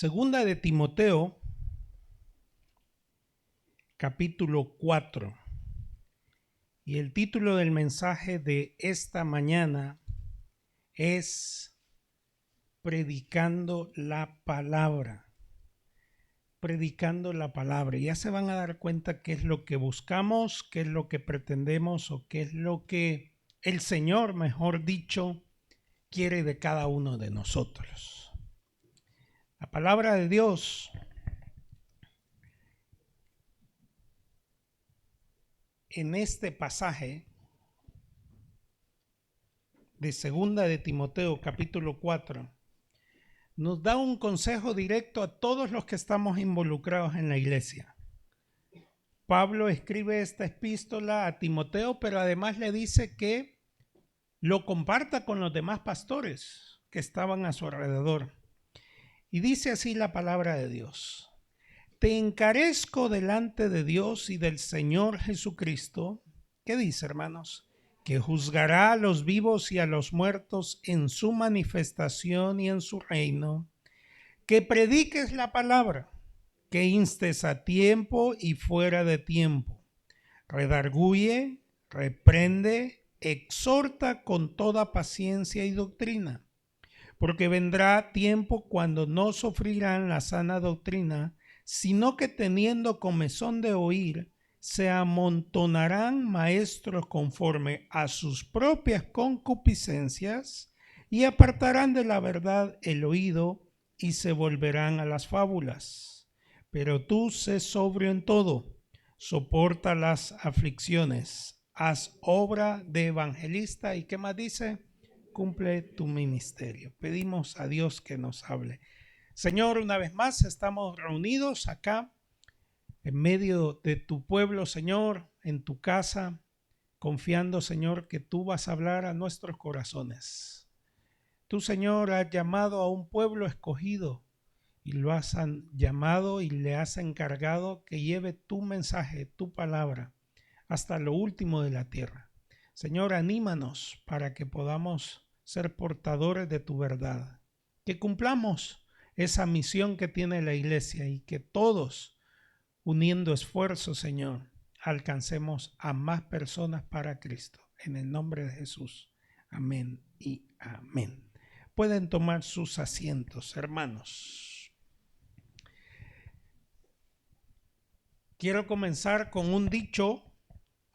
Segunda de Timoteo, capítulo 4. Y el título del mensaje de esta mañana es Predicando la Palabra. Predicando la Palabra. Ya se van a dar cuenta qué es lo que buscamos, qué es lo que pretendemos o qué es lo que el Señor, mejor dicho, quiere de cada uno de nosotros. La palabra de Dios en este pasaje de Segunda de Timoteo capítulo 4 nos da un consejo directo a todos los que estamos involucrados en la iglesia. Pablo escribe esta epístola a Timoteo, pero además le dice que lo comparta con los demás pastores que estaban a su alrededor. Y dice así la palabra de Dios: Te encarezco delante de Dios y del Señor Jesucristo. ¿Qué dice, hermanos? Que juzgará a los vivos y a los muertos en su manifestación y en su reino. Que prediques la palabra, que instes a tiempo y fuera de tiempo. Redarguye, reprende, exhorta con toda paciencia y doctrina. Porque vendrá tiempo cuando no sufrirán la sana doctrina, sino que teniendo comezón de oír, se amontonarán maestros conforme a sus propias concupiscencias y apartarán de la verdad el oído y se volverán a las fábulas. Pero tú sé sobrio en todo, soporta las aflicciones, haz obra de evangelista y ¿qué más dice? Cumple tu ministerio. Pedimos a Dios que nos hable. Señor, una vez más estamos reunidos acá en medio de tu pueblo, Señor, en tu casa, confiando, Señor, que tú vas a hablar a nuestros corazones. Tú, Señor, has llamado a un pueblo escogido y lo has llamado y le has encargado que lleve tu mensaje, tu palabra, hasta lo último de la tierra. Señor, anímanos para que podamos ser portadores de tu verdad, que cumplamos esa misión que tiene la iglesia y que todos, uniendo esfuerzos, Señor, alcancemos a más personas para Cristo. En el nombre de Jesús. Amén y amén. Pueden tomar sus asientos, hermanos. Quiero comenzar con un dicho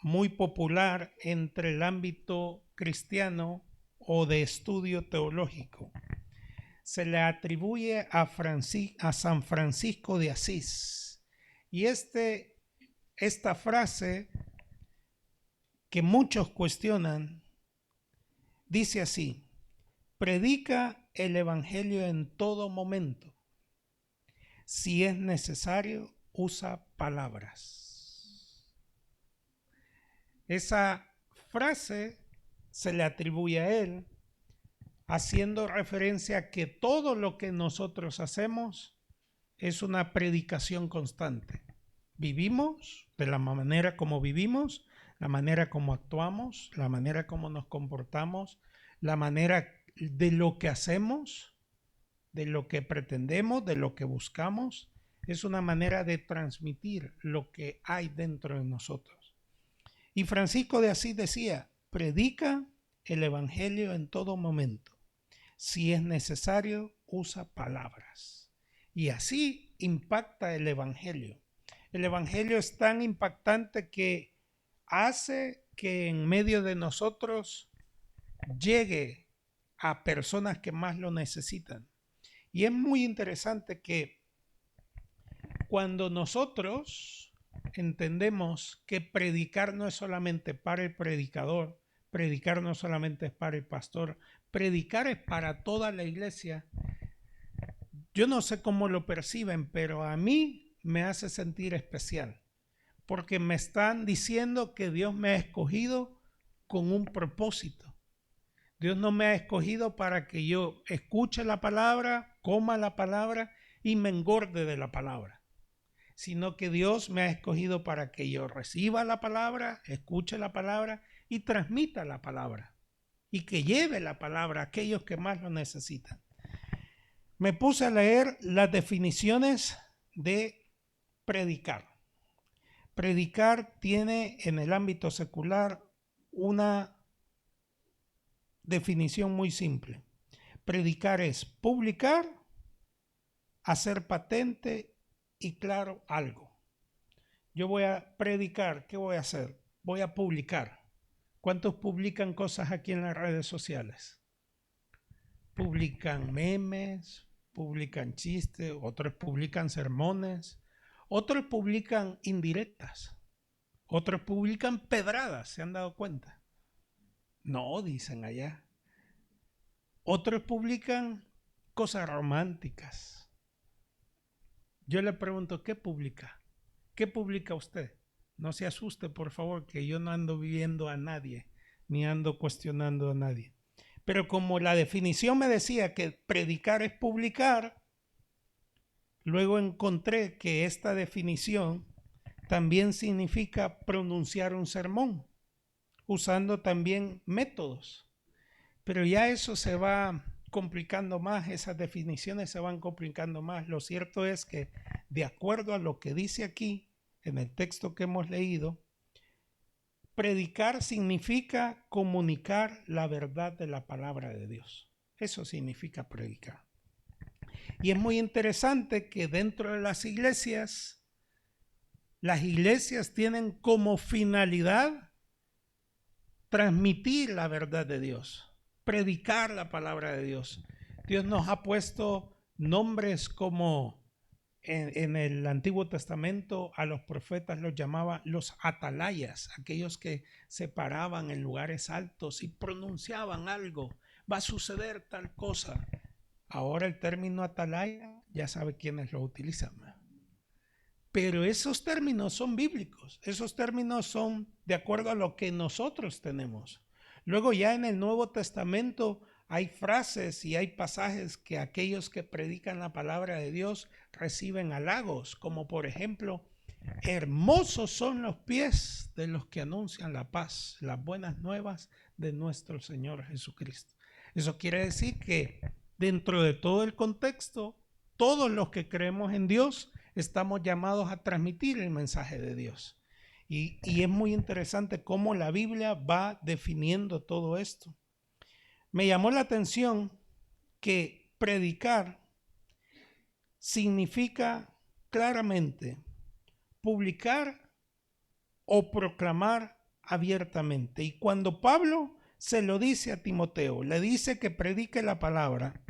muy popular entre el ámbito cristiano o de estudio teológico. Se le atribuye a San Francisco de Asís. Y esta frase que muchos cuestionan dice así: predica el evangelio en todo momento. Si es necesario, usa palabras. Esa frase se le atribuye a él, haciendo referencia a que todo lo que nosotros hacemos es una predicación constante. Vivimos de la manera como vivimos, la manera como actuamos, la manera como nos comportamos, la manera de lo que hacemos, de lo que pretendemos, de lo que buscamos, es una manera de transmitir lo que hay dentro de nosotros. Y Francisco de Asís decía: predica el evangelio en todo momento. Si es necesario, usa palabras. Y así impacta el evangelio. El evangelio es tan impactante que hace que en medio de nosotros llegue a personas que más lo necesitan. Y es muy interesante que cuando nosotros entendemos que predicar no es solamente para el predicador, predicar no solamente es para el pastor, predicar es para toda la iglesia. Yo no sé cómo lo perciben, pero a mí me hace sentir especial, porque me están diciendo que Dios me ha escogido con un propósito. Dios no me ha escogido para que yo escuche la palabra, coma la palabra y me engorde de la palabra, sino que Dios me ha escogido para que yo reciba la palabra, escuche la palabra y transmita la palabra, y que lleve la palabra a aquellos que más lo necesitan. Me puse a leer las definiciones de predicar. Predicar tiene en el ámbito secular una definición muy simple. Predicar es publicar, hacer patente y claro algo. Yo voy a predicar, ¿qué voy a hacer? Voy a publicar. ¿Cuántos publican cosas aquí en las redes sociales? Publican memes, publican chistes, otros publican sermones, otros publican indirectas, otros publican pedradas, ¿se han dado cuenta? No, dicen allá. Otros publican cosas románticas. Yo le pregunto, ¿qué publica? ¿Qué publica usted? No se asuste, por favor, que yo no ando viviendo a nadie, ni ando cuestionando a nadie. Pero como la definición me decía que predicar es publicar, luego encontré que esta definición también significa pronunciar un sermón, usando también métodos. Pero ya eso se va complicando más, esas definiciones se van complicando más. Lo cierto es que, de acuerdo a lo que dice aquí, en el texto que hemos leído, predicar significa comunicar la verdad de la palabra de Dios. Eso significa predicar. Y es muy interesante que dentro de las iglesias tienen como finalidad transmitir la verdad de Dios, predicar la palabra de Dios. Dios nos ha puesto nombres como en el Antiguo Testamento a los profetas los llamaba los atalayas, aquellos que se paraban en lugares altos y pronunciaban algo, va a suceder tal cosa. Ahora el término atalaya ya sabe quiénes lo utilizan. Pero esos términos son bíblicos, esos términos son de acuerdo a lo que nosotros tenemos. Luego ya en el Nuevo Testamento hay frases y hay pasajes que aquellos que predican la palabra de Dios reciben halagos, como por ejemplo, hermosos son los pies de los que anuncian la paz, las buenas nuevas de nuestro Señor Jesucristo. Eso quiere decir que dentro de todo el contexto, todos los que creemos en Dios estamos llamados a transmitir el mensaje de Dios. Y es muy interesante cómo la Biblia va definiendo todo esto. Me llamó la atención que predicar significa claramente publicar o proclamar abiertamente. Y cuando Pablo se lo dice a Timoteo, le dice que predique la palabra,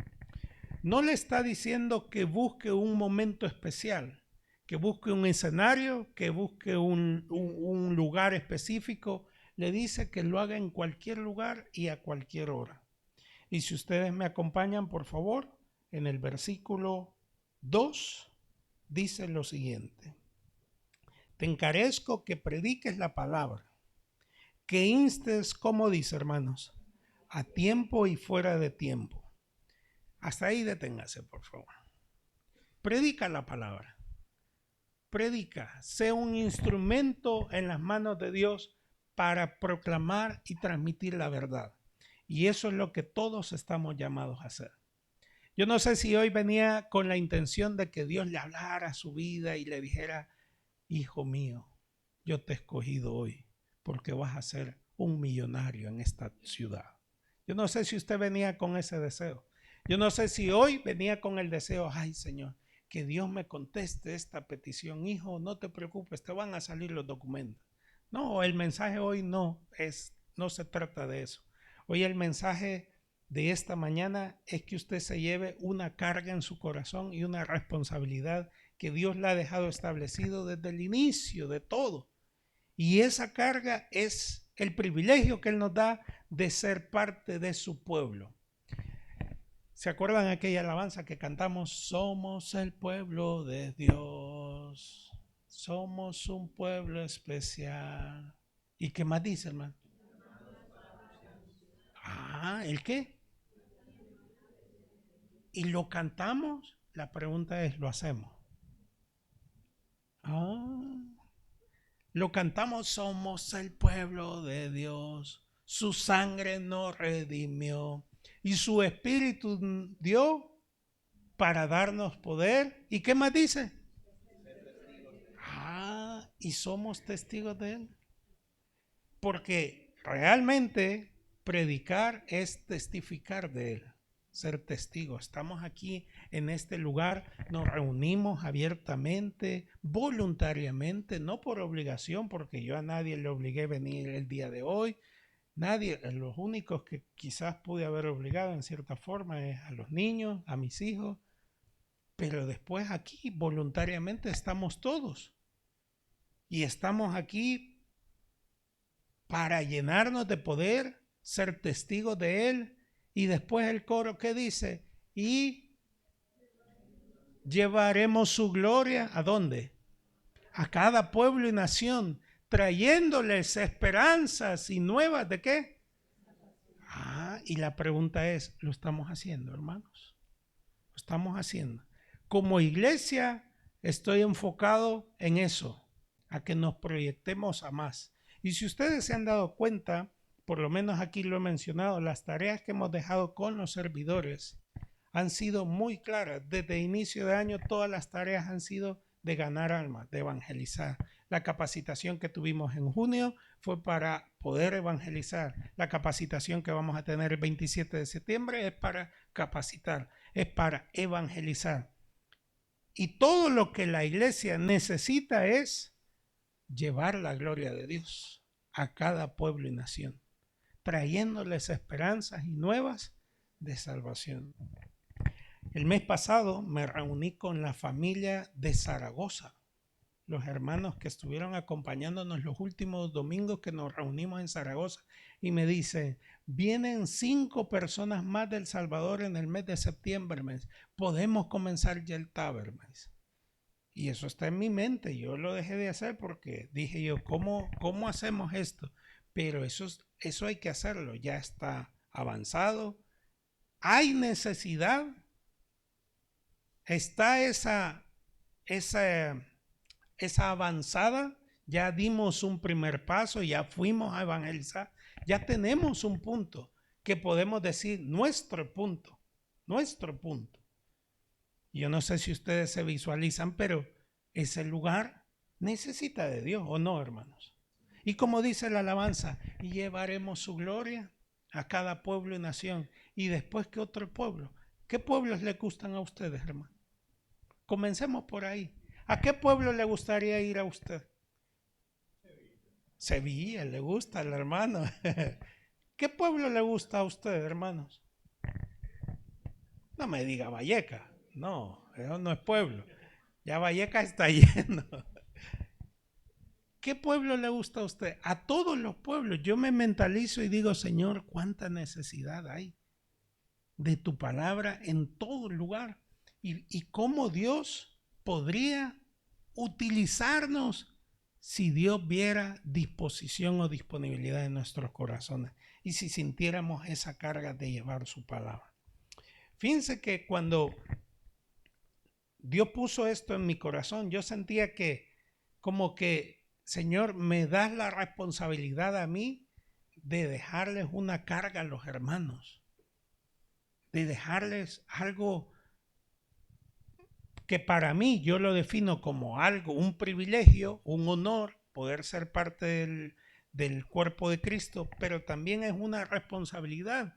no le está diciendo que busque un momento especial, que busque un escenario, que busque un lugar específico. Le dice que lo haga en cualquier lugar y a cualquier hora. Y si ustedes me acompañan, por favor, en el versículo 2 dice lo siguiente: te encarezco que prediques la palabra, que instes, como dice, hermanos, a tiempo y fuera de tiempo. Hasta ahí deténgase, por favor. Predica la palabra. Predica, sea un instrumento en las manos de Dios para proclamar y transmitir la verdad. Y eso es lo que todos estamos llamados a hacer. Yo no sé si hoy venía con la intención de que Dios le hablara a su vida y le dijera: hijo mío, yo te he escogido hoy porque vas a ser un millonario en esta ciudad. Yo no sé si usted venía con ese deseo. Yo no sé si hoy venía con el deseo: ay, Señor, que Dios me conteste esta petición. Hijo, no te preocupes, te van a salir los documentos. No, el mensaje hoy no se trata de eso. Hoy el mensaje de esta mañana es que usted se lleve una carga en su corazón y una responsabilidad que Dios le ha dejado establecido desde el inicio de todo. Y esa carga es el privilegio que Él nos da de ser parte de su pueblo. ¿Se acuerdan aquella alabanza que cantamos? Somos el pueblo de Dios, somos un pueblo especial. ¿Y qué más dice, hermano? ¿El qué? ¿Y lo cantamos? La pregunta es, ¿lo hacemos? Lo cantamos: somos el pueblo de Dios, su sangre nos redimió y su espíritu dio para darnos poder. ¿Y qué más dice? Y somos testigos de Él. Porque realmente predicar es testificar de Él, ser testigo. Estamos aquí en este lugar, nos reunimos abiertamente, voluntariamente, no por obligación, porque yo a nadie le obligué a venir el día de hoy. Nadie, los únicos que quizás pude haber obligado en cierta forma es a los niños, a mis hijos, pero después aquí voluntariamente estamos todos. Y estamos aquí para llenarnos de poder, ser testigos de Él. Y después el coro que dice, y llevaremos su gloria, ¿a dónde? A cada pueblo y nación, trayéndoles esperanzas y nuevas ¿de qué? Y la pregunta es, ¿lo estamos haciendo, hermanos? ¿Lo estamos haciendo? Como iglesia estoy enfocado en eso, a que nos proyectemos a más. Y si ustedes se han dado cuenta, por lo menos aquí lo he mencionado, las tareas que hemos dejado con los servidores han sido muy claras. Desde inicio de año todas las tareas han sido de ganar almas, de evangelizar. La capacitación que tuvimos en junio fue para poder evangelizar. La capacitación que vamos a tener el 27 de septiembre es para capacitar, es para evangelizar. Y todo lo que la iglesia necesita es llevar la gloria de Dios a cada pueblo y nación, trayéndoles esperanzas y nuevas de salvación. El mes pasado me reuní con la familia de Zaragoza, los hermanos que estuvieron acompañándonos los últimos domingos que nos reunimos en Zaragoza, y me dicen, vienen 5 personas más del Salvador en el mes de septiembre, podemos comenzar ya el Taber. Y eso está en mi mente, yo lo dejé de hacer porque dije yo, ¿cómo hacemos esto? Pero eso hay que hacerlo, ya está avanzado, hay necesidad, está esa avanzada, ya dimos un primer paso, ya fuimos a evangelizar, ya tenemos un punto que podemos decir nuestro punto. Yo no sé si ustedes se visualizan, pero ese lugar necesita de Dios, ¿o no, hermanos? Y como dice la alabanza, y llevaremos su gloria a cada pueblo y nación. Y después, ¿qué otro pueblo? ¿Qué pueblos le gustan a ustedes, hermano? Comencemos por ahí. ¿A qué pueblo le gustaría ir a usted? Sevilla, le gusta al hermano. ¿Qué pueblo le gusta a usted, hermanos? No me diga Valleca. No, eso no es pueblo. Ya Valleca está lleno. ¿Qué pueblo le gusta a usted? A todos los pueblos. Yo me mentalizo y digo, Señor, cuánta necesidad hay de tu palabra en todo lugar. Y cómo Dios podría utilizarnos si Dios viera disposición o disponibilidad en nuestros corazones y si sintiéramos esa carga de llevar su palabra. Fíjense que cuando Dios puso esto en mi corazón, yo sentía que como que, Señor, me das la responsabilidad a mí de dejarles una carga a los hermanos, de dejarles algo que para mí yo lo defino como algo, un privilegio, un honor, poder ser parte del cuerpo de Cristo, pero también es una responsabilidad.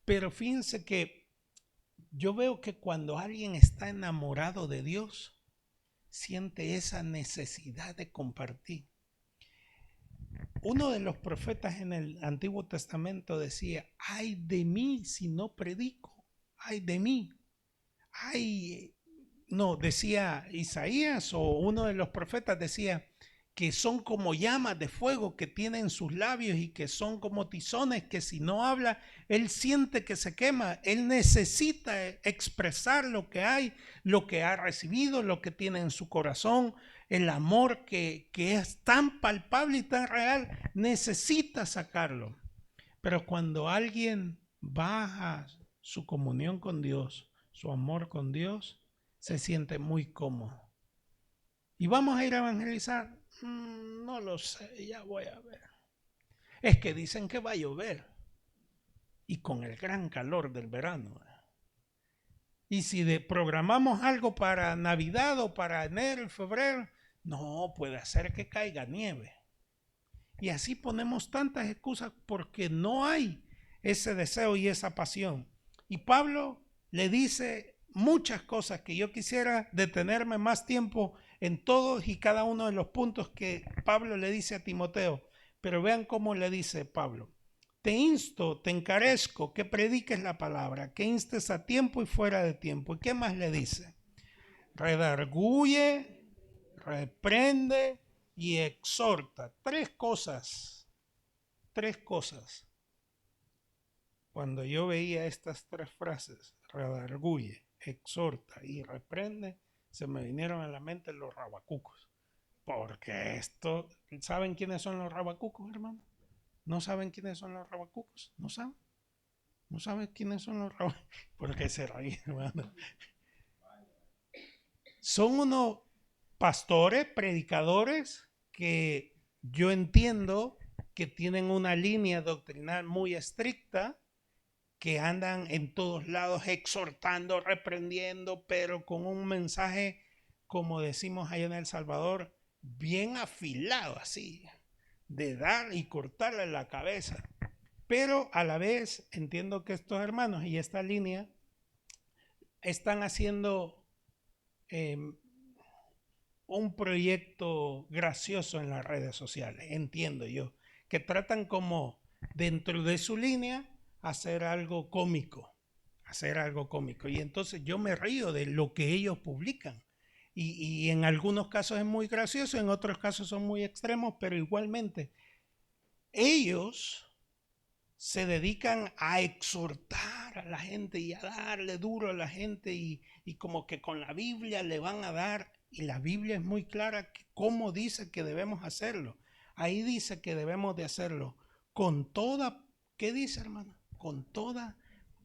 Pero fíjense que yo veo que cuando alguien está enamorado de Dios, siente esa necesidad de compartir. Uno de los profetas en el Antiguo Testamento decía, ay de mí si no predico, ay de mí, decía Isaías, o uno de los profetas decía que son como llamas de fuego que tienen sus labios y que son como tizones que si no habla, él siente que se quema. Él necesita expresar lo que hay, lo que ha recibido, lo que tiene en su corazón, el amor que es tan palpable y tan real, necesita sacarlo. Pero cuando alguien baja su comunión con Dios, su amor con Dios, se siente muy cómodo. ¿Y vamos a ir a evangelizar? No lo sé, ya voy a ver. Es que dicen que va a llover. Y con el gran calor del verano. Y si programamos algo para Navidad o para enero y febrero, no, puede hacer que caiga nieve. Y así ponemos tantas excusas porque no hay ese deseo y esa pasión. Y Pablo le dice muchas cosas que yo quisiera detenerme más tiempo en todos y cada uno de los puntos que Pablo le dice a Timoteo. Pero vean cómo le dice Pablo. Te insto, te encarezco que prediques la palabra, que instes a tiempo y fuera de tiempo. ¿Y qué más le dice? Redarguye, reprende y exhorta. Tres cosas. Cuando yo veía estas tres frases, redarguye, exhorta y reprende, se me vinieron a la mente los rabacucos. Porque esto, ¿saben quiénes son los rabacucos, hermano? ¿No saben quiénes son los rabacucos? ¿No saben? ¿No saben quiénes son los rabacucos? ¿Por qué se ríen, hermano? Son unos pastores, predicadores, que yo entiendo que tienen una línea doctrinal muy estricta, que andan en todos lados exhortando, reprendiendo, pero con un mensaje, como decimos allá en El Salvador, bien afilado así, de dar y cortarle la cabeza. Pero a la vez entiendo que estos hermanos y esta línea están haciendo un proyecto gracioso en las redes sociales, entiendo yo, que tratan como dentro de su línea hacer algo cómico. Y entonces yo me río de lo que ellos publican. Y en algunos casos es muy gracioso, en otros casos son muy extremos, pero igualmente ellos se dedican a exhortar a la gente y a darle duro a la gente y como que con la Biblia le van a dar, y la Biblia es muy clara cómo dice que debemos hacerlo. Ahí dice que debemos de hacerlo con toda, ¿qué dice, hermano? Con toda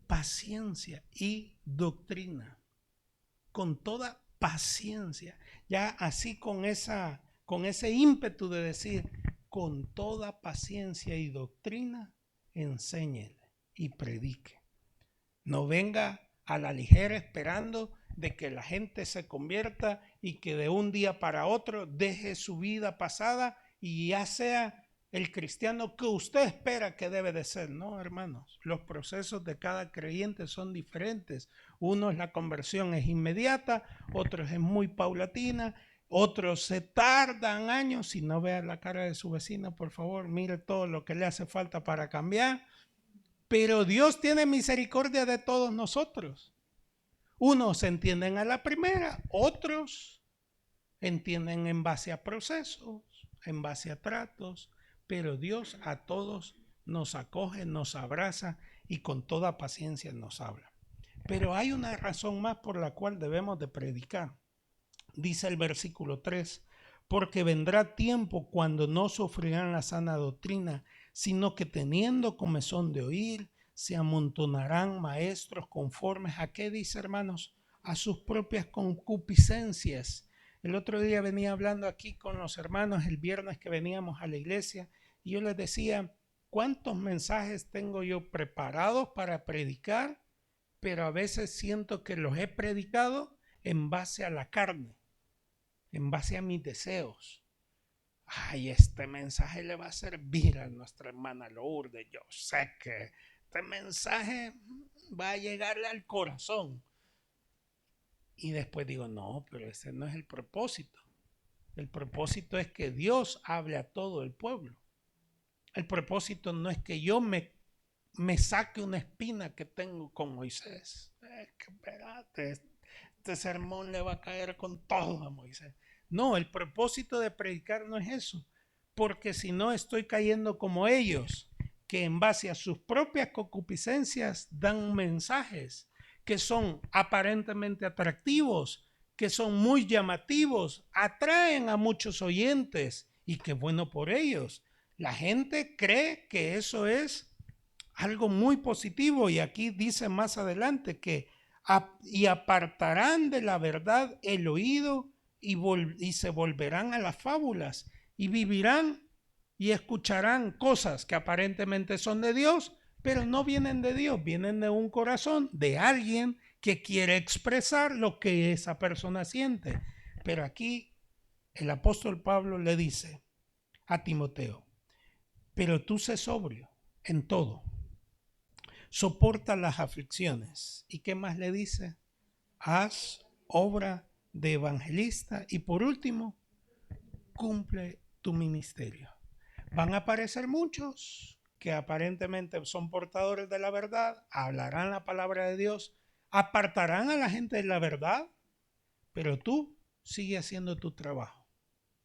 paciencia y doctrina. Con toda paciencia. Ya así con ese ímpetu de decir, con toda paciencia y doctrina, enséñele y predique. No venga a la ligera esperando de que la gente se convierta y que de un día para otro deje su vida pasada y ya sea el cristiano que usted espera que debe de ser. No, hermanos, los procesos de cada creyente son diferentes. Unos la conversión es inmediata, otros es muy paulatina, otros se tardan años. Si no vea la cara de su vecino, por favor, mire todo lo que le hace falta para cambiar. Pero Dios tiene misericordia de todos nosotros. Unos entienden a la primera, otros entienden en base a procesos, en base a tratos, pero Dios a todos nos acoge, nos abraza y con toda paciencia nos habla. Pero hay una razón más por la cual debemos de predicar. Dice el versículo 3, porque vendrá tiempo cuando no sufrirán la sana doctrina, sino que teniendo comezón de oír, se amontonarán maestros conformes a qué, dice, hermanos, a sus propias concupiscencias. El otro día venía hablando aquí con los hermanos el viernes que veníamos a la iglesia y yo les decía, ¿cuántos mensajes tengo yo preparados para predicar? Pero a veces siento que los he predicado en base a la carne, en base a mis deseos. Ay, este mensaje le va a servir a nuestra hermana Lourdes. Yo sé que este mensaje va a llegarle al corazón. Y después digo, no, pero ese no es el propósito. El propósito es que Dios hable a todo el pueblo. El propósito no es que yo me saque una espina que tengo con Moisés. Que espérate, este sermón le va a caer con todo a Moisés. No, el propósito de predicar no es eso, porque si no estoy cayendo como ellos, que en base a sus propias concupiscencias dan mensajes que son aparentemente atractivos, que son muy llamativos, atraen a muchos oyentes y qué bueno por ellos. La gente cree que eso es algo muy positivo y aquí dice más adelante que y apartarán de la verdad el oído y se volverán a las fábulas y vivirán y escucharán cosas que aparentemente son de Dios, pero no vienen de Dios, vienen de un corazón de alguien que quiere expresar lo que esa persona siente. Pero aquí el apóstol Pablo le dice a Timoteo, pero tú sé sobrio en todo, soporta las aflicciones. ¿Y qué más le dice? Haz obra de evangelista y por último, cumple tu ministerio. Van a aparecer muchos que aparentemente son portadores de la verdad, hablarán la palabra de Dios, apartarán a la gente de la verdad, pero tú sigue haciendo tu trabajo.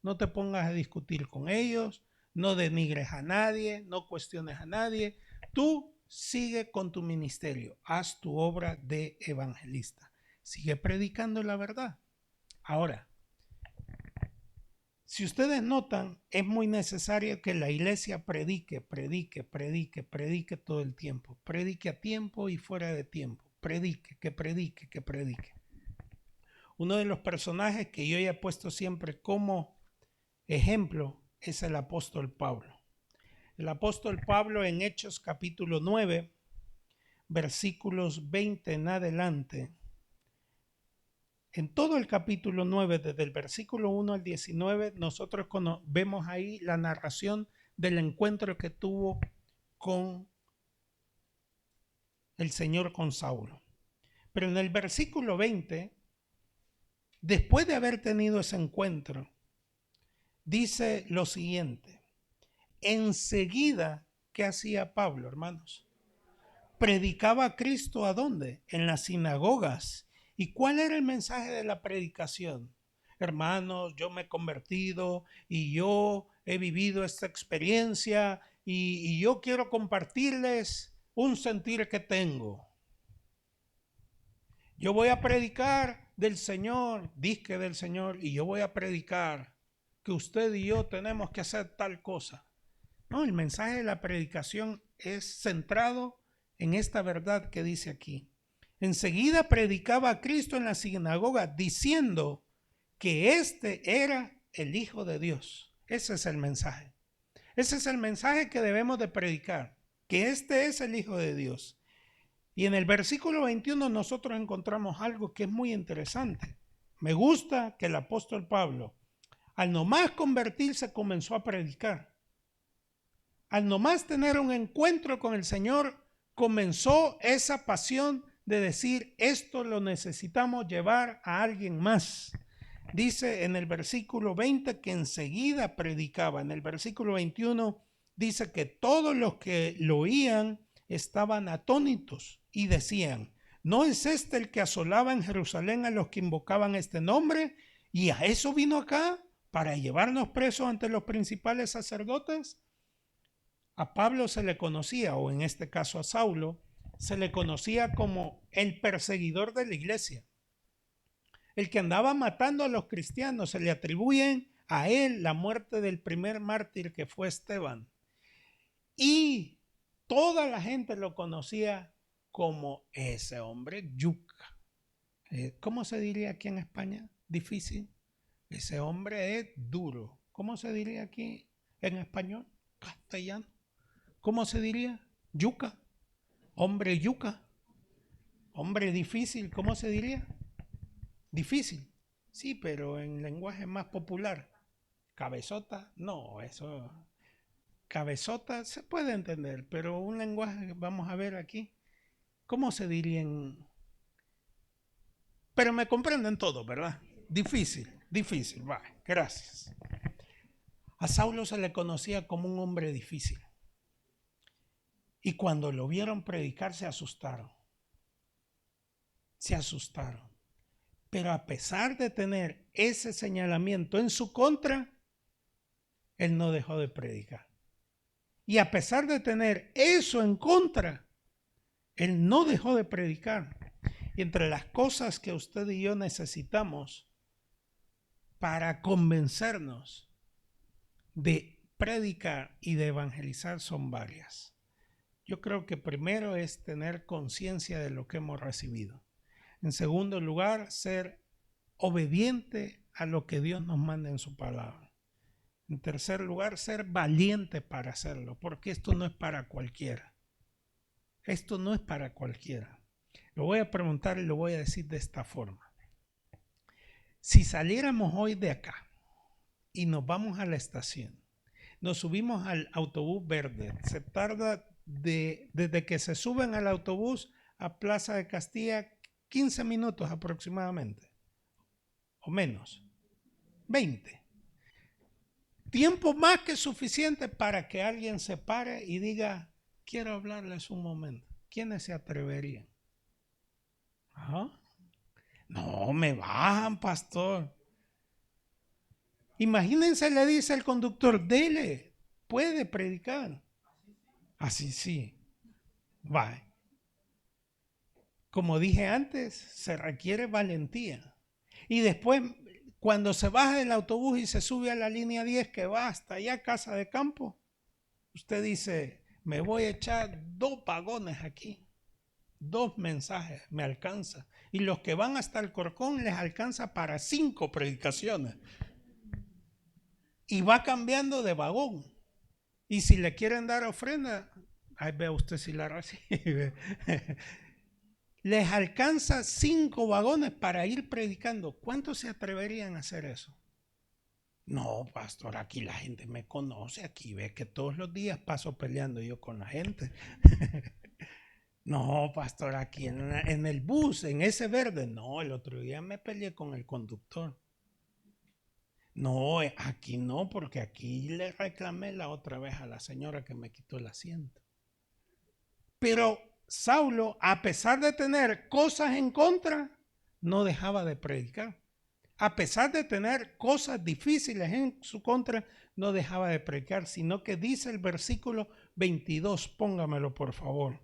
No te pongas a discutir con ellos, no denigres a nadie, no cuestiones a nadie. Tú sigue con tu ministerio, haz tu obra de evangelista, sigue predicando la verdad. Ahora, si ustedes notan, es muy necesario que la iglesia predique todo el tiempo. Predique a tiempo y fuera de tiempo. Predique. Uno de los personajes que yo he puesto siempre como ejemplo es el apóstol Pablo. El apóstol Pablo en Hechos capítulo 9, versículos 20 en adelante. En todo el capítulo 9, desde el versículo 1 al 19, nosotros vemos ahí la narración del encuentro que tuvo con el Señor, con Saulo. Pero en el versículo 20, después de haber tenido ese encuentro, dice lo siguiente. Enseguida, ¿qué hacía Pablo, hermanos? Predicaba a Cristo, ¿a dónde? En las sinagogas. ¿Y cuál era el mensaje de la predicación? Hermanos, yo me he convertido y yo he vivido esta experiencia y yo quiero compartirles un sentir que tengo. Yo voy a predicar del Señor, disque del Señor, y yo voy a predicar que usted y yo tenemos que hacer tal cosa. No, el mensaje de la predicación es centrado en esta verdad que dice aquí. Enseguida predicaba a Cristo en la sinagoga diciendo que este era el Hijo de Dios. Ese es el mensaje. Ese es el mensaje que debemos de predicar, que este es el Hijo de Dios. Y en el versículo 21 nosotros encontramos algo que es muy interesante. Me gusta que el apóstol Pablo, al nomás convertirse, comenzó a predicar. Al nomás tener un encuentro con el Señor, comenzó esa pasión de decir, esto lo necesitamos llevar a alguien más. Dice en el versículo 20 que enseguida predicaba. En el versículo 21 dice que todos los que lo oían estaban atónitos y decían, ¿no es este el que asolaba en Jerusalén a los que invocaban este nombre? ¿Y a eso vino acá para llevarnos presos ante los principales sacerdotes? A Pablo se le conocía, o en este caso a Saulo, se le conocía como el perseguidor de la iglesia. El que andaba matando a los cristianos. Se le atribuyen a él la muerte del primer mártir que fue Esteban. Y toda la gente lo conocía como ese hombre yuca. ¿Cómo se diría aquí en España? Difícil. Ese hombre es duro. ¿Cómo se diría aquí en español? Castellano. ¿Cómo se diría? Yuca. Hombre yuca. Hombre difícil. ¿Cómo se diría? Difícil. Sí, pero en lenguaje más popular. Cabezota. No, eso. Cabezota se puede entender, pero un lenguaje, vamos a ver aquí. ¿Cómo se diría en...? Pero me comprenden todo, ¿verdad? Difícil. Va, gracias. A Saulo se le conocía como un hombre difícil. Y cuando lo vieron predicar se asustaron. Pero a pesar de tener ese señalamiento en su contra, él no dejó de predicar. Y a pesar de tener eso en contra, él no dejó de predicar. Y entre las cosas que usted y yo necesitamos para convencernos de predicar y de evangelizar son varias. Yo creo que primero es tener conciencia de lo que hemos recibido. En segundo lugar, ser obediente a lo que Dios nos manda en su palabra. En tercer lugar, ser valiente para hacerlo, porque esto no es para cualquiera. Lo voy a preguntar y lo voy a decir de esta forma. Si saliéramos hoy de acá y nos vamos a la estación, nos subimos al autobús verde, se tarda desde que se suben al autobús a Plaza de Castilla 15 minutos aproximadamente, o menos, 20. Tiempo más que suficiente para que alguien se pare y diga, quiero hablarles un momento. ¿Quiénes se atreverían? ¿Ah? No, me bajan, pastor. Imagínense, le dice el conductor, dele, puede predicar. Así sí. Va. Como dije antes, se requiere valentía. Y después, cuando se baja del autobús y se sube a la línea 10 que va hasta allá, Casa de Campo, usted dice, me voy a echar 2 vagones aquí, 2 mensajes, me alcanza. Y los que van hasta el Corcón les alcanza para 5 predicaciones. Y va cambiando de vagón. Y si le quieren dar ofrenda, ahí ve usted si la recibe. Les alcanza 5 vagones para ir predicando. ¿Cuántos se atreverían a hacer eso? No, pastor, aquí la gente me conoce, aquí ve que todos los días paso peleando yo con la gente. No, pastor, aquí en el bus, en ese verde. No, el otro día me peleé con el conductor. No, aquí no, porque aquí le reclamé la otra vez a la señora que me quitó el asiento. Pero Saulo, a pesar de tener cosas en contra, no dejaba de predicar. A pesar de tener cosas difíciles en su contra, no dejaba de predicar, sino que dice el versículo 22, póngamelo por favor.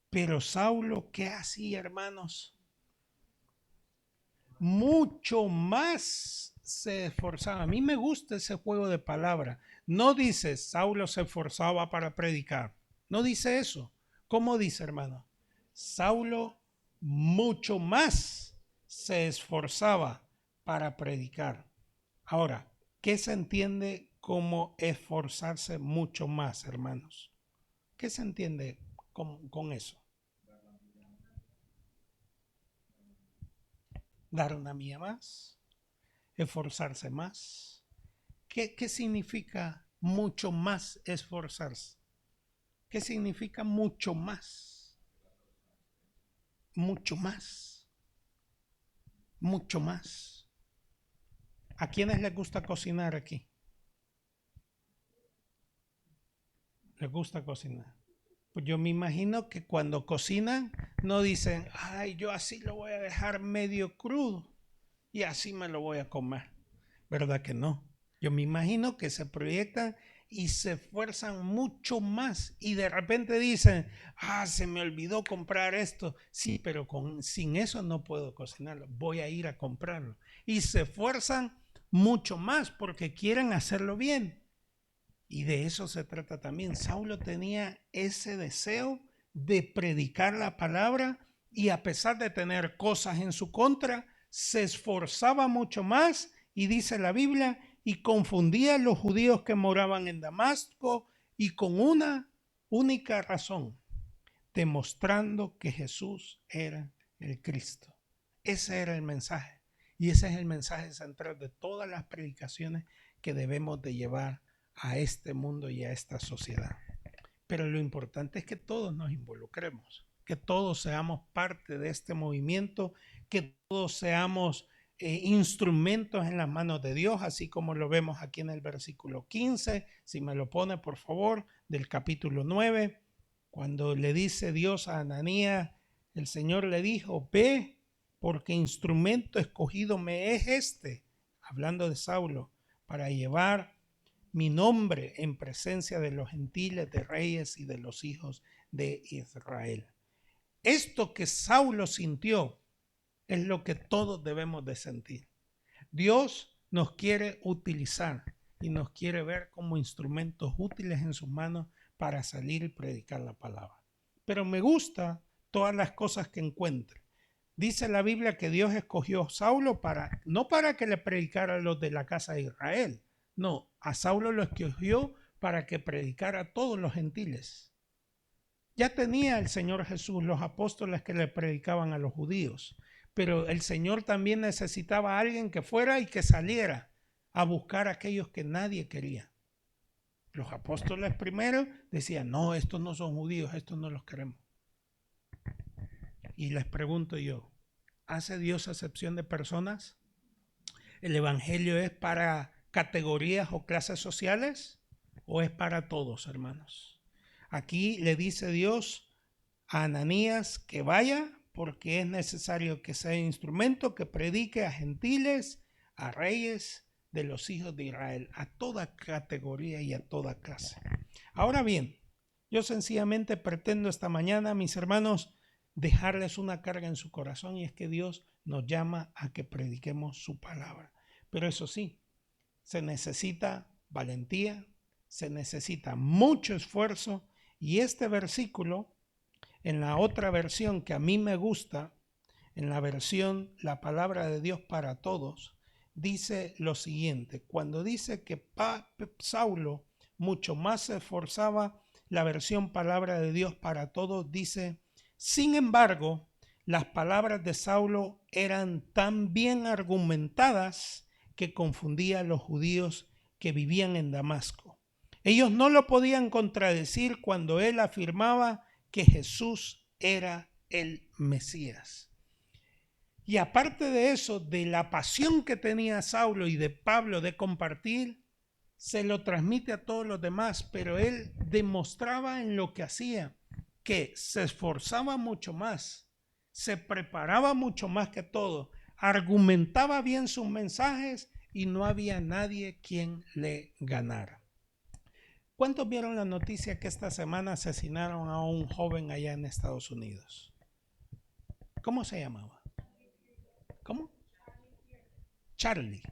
Pero Saulo, ¿qué hacía, hermanos? Mucho más se esforzaba. A mí me gusta ese juego de palabras. No dice Saulo se esforzaba para predicar. No dice eso. ¿Cómo dice, hermano? Saulo mucho más se esforzaba para predicar. Ahora, ¿qué se entiende como esforzarse mucho más, hermanos? ¿Qué se entiende con eso? Dar una milla más, esforzarse más. ¿Qué significa mucho más esforzarse? ¿Qué significa mucho más? Mucho más. Mucho más. ¿A quiénes les gusta cocinar aquí? ¿Les gusta cocinar? Pues yo me imagino que cuando cocinan no dicen, ay, yo así lo voy a dejar medio crudo y así me lo voy a comer. ¿Verdad que no? Yo me imagino que se proyectan y se esfuerzan mucho más y de repente dicen, se me olvidó comprar esto. Sí, pero sin eso no puedo cocinarlo, voy a ir a comprarlo. Y se esfuerzan mucho más porque quieren hacerlo bien. Y de eso se trata también. Saulo tenía ese deseo de predicar la palabra y a pesar de tener cosas en su contra, se esforzaba mucho más y dice la Biblia, y confundía a los judíos que moraban en Damasco y con una única razón, demostrando que Jesús era el Cristo. Ese era el mensaje y ese es el mensaje central de todas las predicaciones que debemos de llevar a este mundo y a esta sociedad. Pero lo importante es que todos nos involucremos, que todos seamos parte de este movimiento, que todos seamos instrumentos en las manos de Dios, así como lo vemos aquí en el versículo 15, si me lo pone por favor, del capítulo 9, cuando le dice Dios a Ananías, el Señor le dijo, ve, porque instrumento escogido me es este, hablando de Saulo, para llevar mi nombre en presencia de los gentiles, de reyes y de los hijos de Israel. Esto que Saulo sintió es lo que todos debemos de sentir. Dios nos quiere utilizar y nos quiere ver como instrumentos útiles en sus manos para salir y predicar la palabra. Pero me gusta todas las cosas que encuentre. Dice la Biblia que Dios escogió a Saulo no para que le predicara a los de la casa de Israel. No, a Saulo lo escogió para que predicara a todos los gentiles. Ya tenía el Señor Jesús los apóstoles que le predicaban a los judíos, pero el Señor también necesitaba a alguien que fuera y que saliera a buscar a aquellos que nadie quería. Los apóstoles primero decían, no, estos no son judíos, estos no los queremos. Y les pregunto yo, ¿hace Dios acepción de personas? ¿El evangelio es para categorías o clases sociales o es para todos, hermanos? Aquí le dice Dios a Ananías que vaya porque es necesario que sea instrumento que predique a gentiles, a reyes de los hijos de Israel, a toda categoría y a toda clase. Ahora bien, yo sencillamente pretendo esta mañana, mis hermanos, dejarles una carga en su corazón, y es que Dios nos llama a que prediquemos su palabra. Pero eso sí, se necesita valentía, se necesita mucho esfuerzo, y este versículo, en la otra versión que a mí me gusta, en la versión La Palabra de Dios para Todos, dice lo siguiente. Cuando dice que Saulo mucho más se esforzaba, la versión Palabra de Dios para Todos dice, sin embargo, las palabras de Saulo eran tan bien argumentadas que confundía a los judíos que vivían en Damasco. Ellos no lo podían contradecir cuando él afirmaba que Jesús era el Mesías. Y aparte de eso, de la pasión que tenía Saulo y de Pablo de compartir, se lo transmite a todos los demás, pero él demostraba en lo que hacía que se esforzaba mucho más, se preparaba mucho más que todo, argumentaba bien sus mensajes y no había nadie quien le ganara. ¿Cuántos vieron la noticia que esta semana asesinaron a un joven allá en Estados Unidos? ¿Cómo se llamaba? ¿Cómo? Charlie.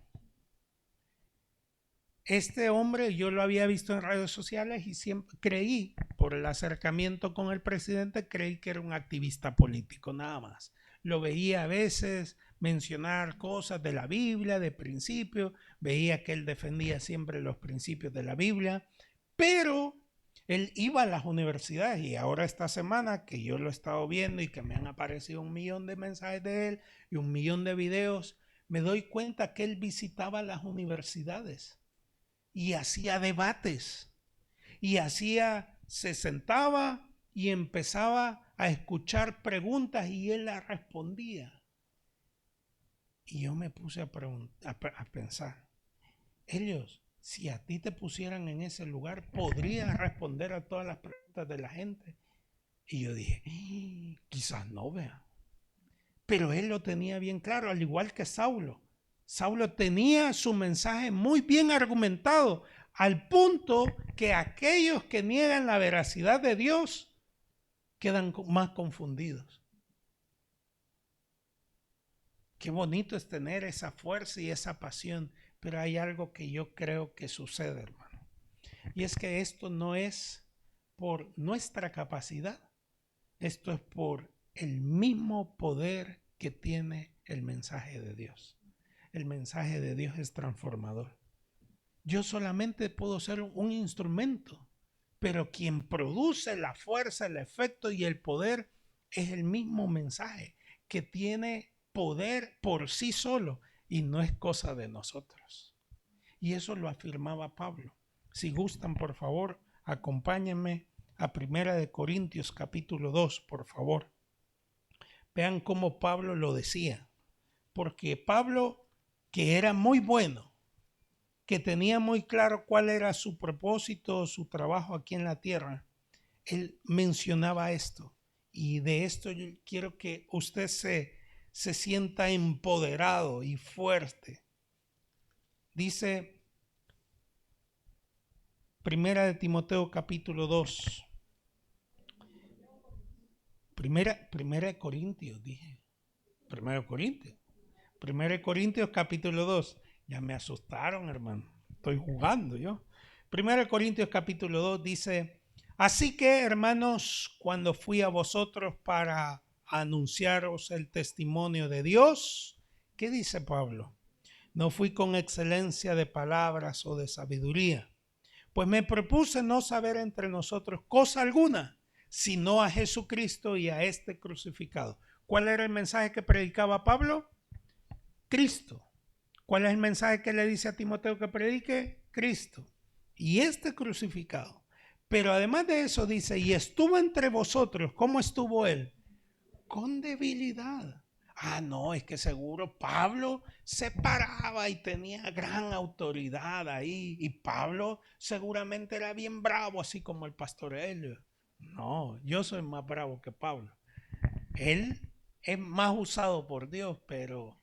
Este hombre yo lo había visto en redes sociales y siempre creí, por el acercamiento con el presidente, creí que era un activista político, nada más. Lo veía a veces mencionar cosas de la Biblia, de principios, veía que él defendía siempre los principios de la Biblia, pero él iba a las universidades, y ahora esta semana que yo lo he estado viendo y que me han aparecido 1.000.000 de mensajes de él y 1.000.000 de videos, me doy cuenta que él visitaba las universidades y hacía debates y se sentaba y empezaba a escuchar preguntas y él las respondía. Y yo me puse a pensar, Helios, si a ti te pusieran en ese lugar, ¿podrías responder a todas las preguntas de la gente? Y yo dije, quizás no, vea. Pero él lo tenía bien claro, al igual que Saulo. Saulo tenía su mensaje muy bien argumentado, al punto que aquellos que niegan la veracidad de Dios quedan más confundidos. Qué bonito es tener esa fuerza y esa pasión, pero hay algo que yo creo que sucede, hermano. Y es que esto no es por nuestra capacidad, esto es por el mismo poder que tiene el mensaje de Dios. El mensaje de Dios es transformador. Yo solamente puedo ser un instrumento, pero quien produce la fuerza, el efecto y el poder es el mismo mensaje, que tiene poder por sí solo y no es cosa de nosotros. Y eso lo afirmaba Pablo. Si gustan, por favor, acompáñenme a 1 Corintios capítulo 2, por favor. Vean cómo Pablo lo decía. Porque Pablo, que era muy bueno, que tenía muy claro cuál era su propósito, su trabajo aquí en la tierra, él mencionaba esto. Y de esto yo quiero que usted se sienta empoderado y fuerte. Dice 1 Timoteo capítulo 2. Primera Corintios, dije. 1 Corintios. 1 Corintios capítulo 2. Ya me asustaron, hermano. Estoy jugando yo. 1 Corintios capítulo 2 dice, así que, hermanos, cuando fui a vosotros para anunciaros el testimonio de Dios, ¿qué dice Pablo? No fui con excelencia de palabras o de sabiduría, pues me propuse no saber entre nosotros cosa alguna, sino a Jesucristo y a este crucificado. ¿Cuál era el mensaje que predicaba Pablo? Cristo. ¿Cuál es el mensaje que le dice a Timoteo que predique? Cristo. Y este crucificado. Pero además de eso dice, y estuvo entre vosotros. ¿Cómo estuvo él? Con debilidad. Ah, no, es que seguro Pablo se paraba y tenía gran autoridad ahí. Y Pablo seguramente era bien bravo, así como el pastor Helio. No, yo soy más bravo que Pablo. Él es más usado por Dios, pero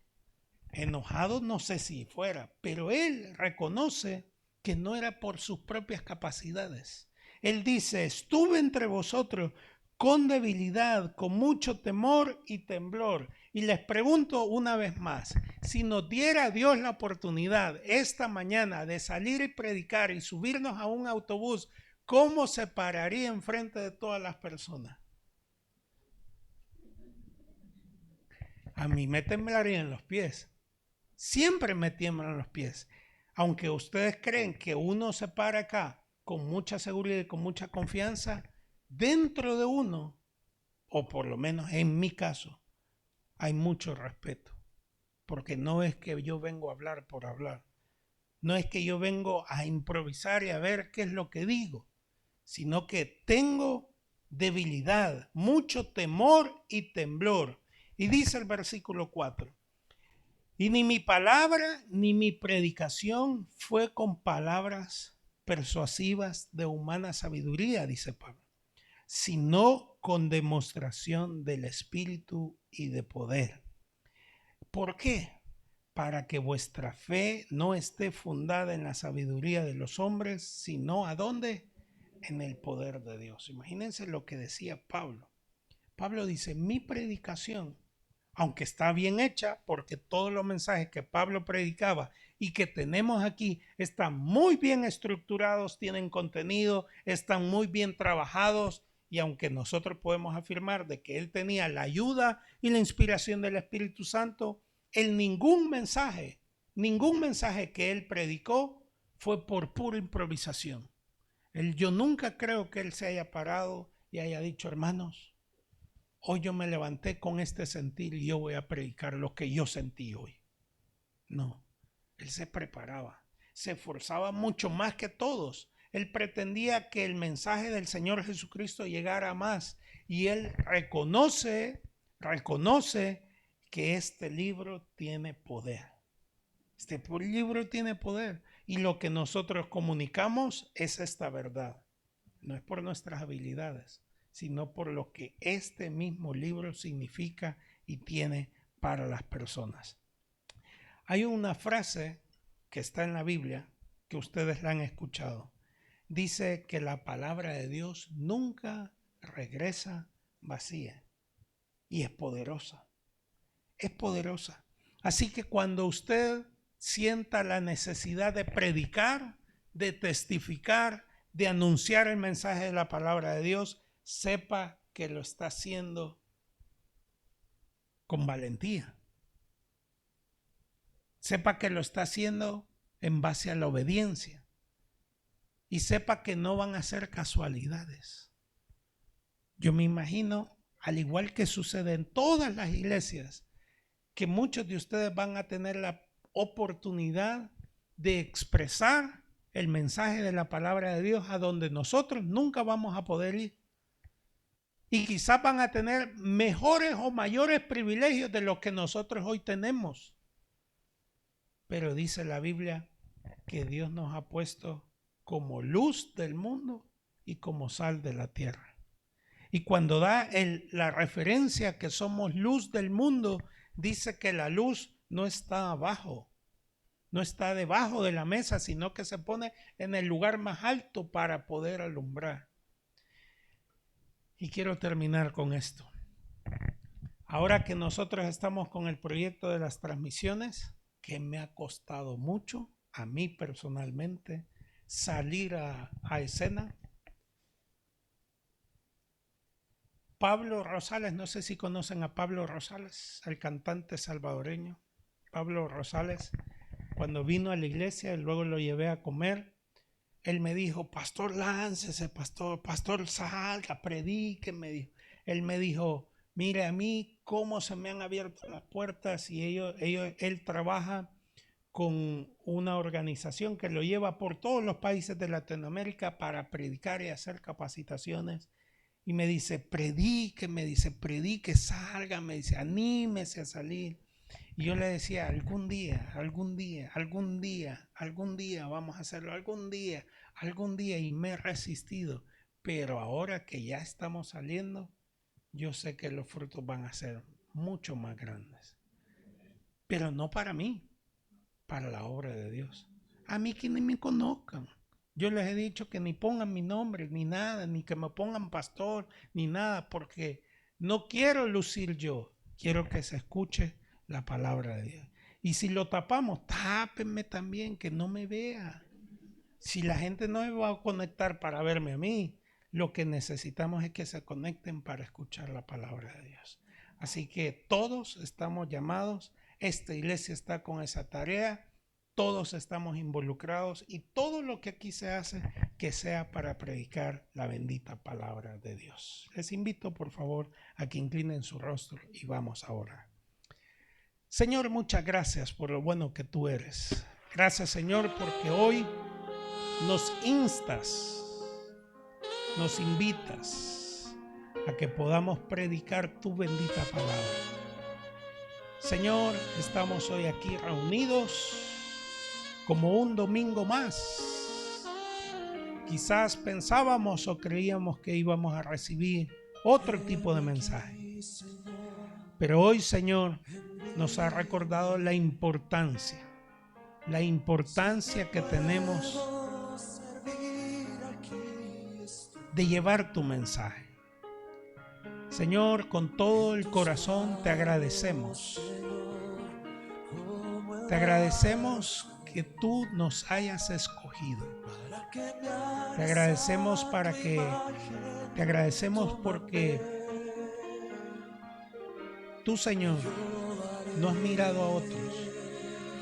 enojado no sé si fuera. Pero él reconoce que no era por sus propias capacidades. Él dice, estuve entre vosotros con debilidad, con mucho temor y temblor. Y les pregunto una vez más, si nos diera Dios la oportunidad esta mañana de salir y predicar y subirnos a un autobús, ¿cómo se pararía enfrente de todas las personas? A mí me temblarían los pies. Siempre me tiemblan los pies. Aunque ustedes creen que uno se para acá con mucha seguridad y con mucha confianza, dentro de uno, o por lo menos en mi caso, hay mucho respeto. Porque no es que yo vengo a hablar por hablar. No es que yo vengo a improvisar y a ver qué es lo que digo, sino que tengo debilidad, mucho temor y temblor. Y dice el versículo 4. Y ni mi palabra ni mi predicación fue con palabras persuasivas de humana sabiduría, dice Pablo, sino con demostración del Espíritu y de poder. ¿Por qué? Para que vuestra fe no esté fundada en la sabiduría de los hombres, sino ¿a dónde? En el poder de Dios. Imagínense lo que decía Pablo. Pablo dice, mi predicación, aunque está bien hecha, porque todos los mensajes que Pablo predicaba y que tenemos aquí están muy bien estructurados, tienen contenido, están muy bien trabajados, y aunque nosotros podemos afirmar de que él tenía la ayuda y la inspiración del Espíritu Santo, en ningún mensaje que él predicó fue por pura improvisación. Yo nunca creo que él se haya parado y haya dicho, hermanos, hoy yo me levanté con este sentir y yo voy a predicar lo que yo sentí hoy. No, él se preparaba, se esforzaba mucho más que todos. Él pretendía que el mensaje del Señor Jesucristo llegara más. Y él reconoce que este libro tiene poder. Este libro tiene poder. Y lo que nosotros comunicamos es esta verdad. No es por nuestras habilidades, sino por lo que este mismo libro significa y tiene para las personas. Hay una frase que está en la Biblia, que ustedes la han escuchado. Dice que la palabra de Dios nunca regresa vacía y es poderosa. Es poderosa. Así que cuando usted sienta la necesidad de predicar, de testificar, de anunciar el mensaje de la palabra de Dios, sepa que lo está haciendo con valentía. Sepa que lo está haciendo en base a la obediencia. Y sepa que no van a ser casualidades. Yo me imagino, al igual que sucede en todas las iglesias, que muchos de ustedes van a tener la oportunidad de expresar el mensaje de la palabra de Dios a donde nosotros nunca vamos a poder ir. Y quizás van a tener mejores o mayores privilegios de los que nosotros hoy tenemos. Pero dice la Biblia que Dios nos ha puesto como luz del mundo y como sal de la tierra. Y cuando da la referencia que somos luz del mundo, dice que la luz no está abajo, no está debajo de la mesa, sino que se pone en el lugar más alto para poder alumbrar. Y quiero terminar con esto. Ahora que nosotros estamos con el proyecto de las transmisiones, que me ha costado mucho, a mí personalmente, salir a escena. Pablo Rosales, no sé si conocen a Pablo Rosales, el cantante salvadoreño. Pablo Rosales, cuando vino a la iglesia, luego lo llevé a comer. él me dijo, pastor, láncese, pastor, salga, predique, me dijo. Él me dijo, mire a mí cómo se me han abierto las puertas y él trabaja con una organización que lo lleva por todos los países de Latinoamérica para predicar y hacer capacitaciones. Y me dice, predique, salga, me dice, anímese a salir. Y yo le decía, algún día vamos a hacerlo, algún día, y me he resistido. Pero ahora que ya estamos saliendo, yo sé que los frutos van a ser mucho más grandes. Pero no para mí, para la obra de Dios. A mí que ni me conozcan. Yo les he dicho que ni pongan mi nombre, ni nada, ni que me pongan pastor, ni nada, porque no quiero lucir yo. Quiero que se escuche la palabra de Dios. Y si lo tapamos, tápenme también, que no me vea. Si la gente no me va a conectar para verme a mí, lo que necesitamos es que se conecten para escuchar la palabra de Dios. Así que todos estamos llamados, esta iglesia está con esa tarea, todos estamos involucrados y todo lo que aquí se hace, que sea para predicar la bendita palabra de Dios. Les invito por favor a que inclinen su rostro y vamos a orar. Señor, muchas gracias por lo bueno que tú eres. Gracias, Señor, porque hoy nos instas, nos invitas a que podamos predicar tu bendita palabra. Señor, estamos hoy aquí reunidos como un domingo más. Quizás pensábamos o creíamos que íbamos a recibir otro tipo de mensaje. Pero hoy, Señor, nos ha recordado la importancia que tenemos de llevar tu mensaje. Señor, con todo el corazón te agradecemos. Te agradecemos que tú nos hayas escogido. Te agradecemos porque tú, Señor, no has mirado a otros,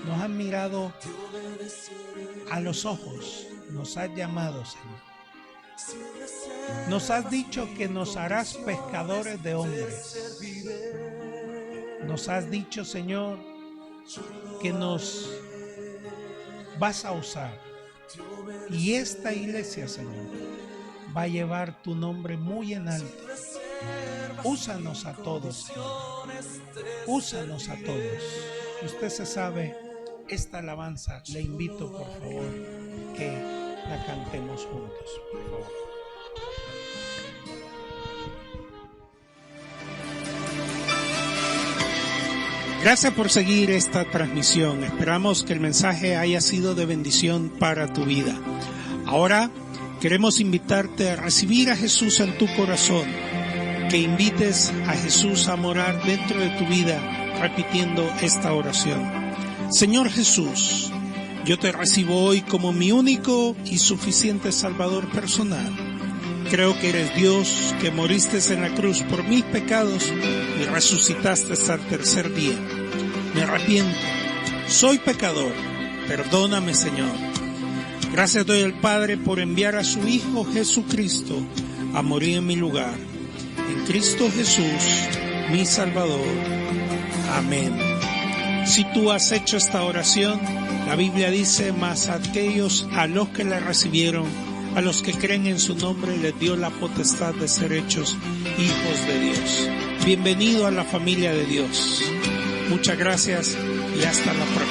nos has mirado a los ojos, nos has llamado, Señor. Nos has dicho que nos harás pescadores de hombres. Nos has dicho, Señor, que nos vas a usar. Y esta iglesia, Señor, va a llevar tu nombre muy en alto. Úsanos a todos, Señor. Úsanos a todos. Usted se sabe esta alabanza. Le invito, por favor, que la cantemos juntos, por favor. Gracias por seguir esta transmisión. Esperamos que el mensaje haya sido de bendición para tu vida. Ahora queremos invitarte a recibir a Jesús en tu corazón, que invites a Jesús a morar dentro de tu vida repitiendo esta oración. Señor Jesús, yo te recibo hoy como mi único y suficiente Salvador personal. Creo que eres Dios, que moriste en la cruz por mis pecados y resucitaste hasta el tercer día. Me arrepiento, soy pecador, perdóname, Señor. Gracias doy al Padre por enviar a su Hijo Jesucristo a morir en mi lugar. En Cristo Jesús, mi Salvador. Amén. Si tú has hecho esta oración, la Biblia dice, mas a aquellos a los que la recibieron, a los que creen en su nombre, les dio la potestad de ser hechos hijos de Dios. Bienvenido a la familia de Dios. Muchas gracias y hasta la próxima.